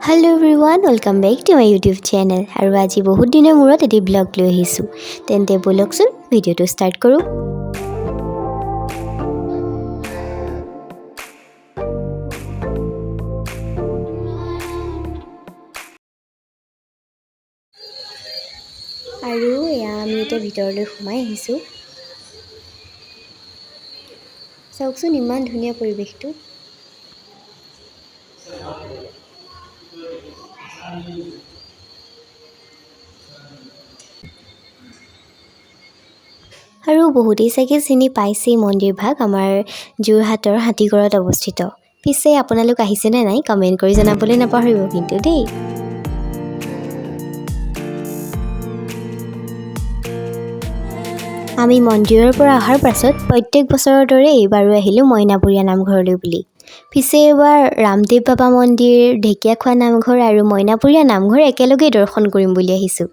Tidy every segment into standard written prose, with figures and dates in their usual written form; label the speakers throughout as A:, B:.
A: Hello everyone, welcome back to my YouTube channel. আৰু আজি বহুত দিনৰ মূৰত এটি ব্লগ লৈ আহিছোঁ। তেন্তে বলকচোন ভিডিঅ'টো ষ্টাৰ্ট কৰোঁ। আৰু এয়া আমি এতিয়া ভিতৰলৈ সোমাই আহিছোঁ। চাওকচোন ইমান ধুনীয়া পৰিৱেশটো। আৰু বহুতেই চাগে চিনি পাইছেই মন্দিৰভাগ আমাৰ যোৰহাটৰ হাতীগড়ত অৱস্থিত। পিছে আপোনালোক আহিছেনে নাই কমেণ্ট কৰি জনাবলৈ নাপাহৰিব কিন্তু দেই। আমি মন্দিৰৰ পৰা অহাৰ পাছত প্ৰত্যেক বছৰৰ দৰে এইবাৰো আহিলোঁ মইনাপুৰীয়া নামঘৰলৈ বুলি। পিছে এইবাৰ ৰামদেৱ বাবা মন্দিৰ, ঢেকীয়াখোৱা নামঘৰ আৰু মইনাপুৰীয়া নামঘৰ একেলগেই দৰ্শন কৰিম বুলি আহিছোঁ।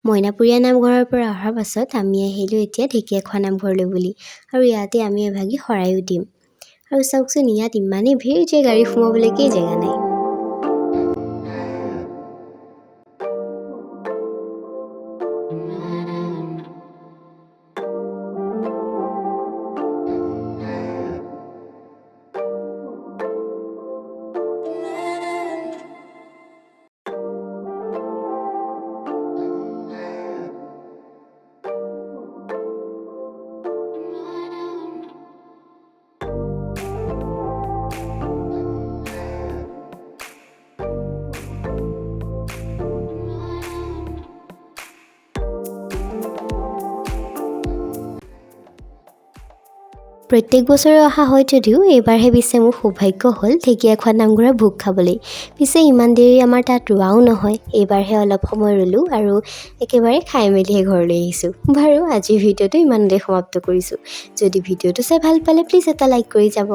A: মইনাপুৰীয়া নামঘৰৰ পৰা অহাৰ পাছত আমি আহিলোঁ এতিয়া ঢেকীয়াখোৱা নামঘৰলৈ বুলি। আৰু ইয়াতে আমি এভাগি শৰায়ো দিম। আৰু চাওকচোন ইয়াত ইমানেই ভিৰ যে গাড়ী সোমাবলৈকে জেগা নাই। প্ৰত্যেক বছৰে অহা হয় যদিও এইবাৰহে পিছে মোৰ সৌভাগ্য হ'ল ঢেকীয়াখোৱা নামঘৰৰ ভোগ খাবলৈ। পিছে ইমান দেৰি আমাৰ তাত ৰোৱাও নহয়, এইবাৰহে অলপ সময় ৰ'লোঁ আৰু একেবাৰে খাই মেলিহে ঘৰলৈ আহিছোঁ। বাৰু আজিৰ ভিডিঅ'টো ইমানতে সমাপ্ত কৰিছোঁ। যদি ভিডিঅ'টো চাই ভাল পালে প্লিজ এটা লাইক কৰি যাব।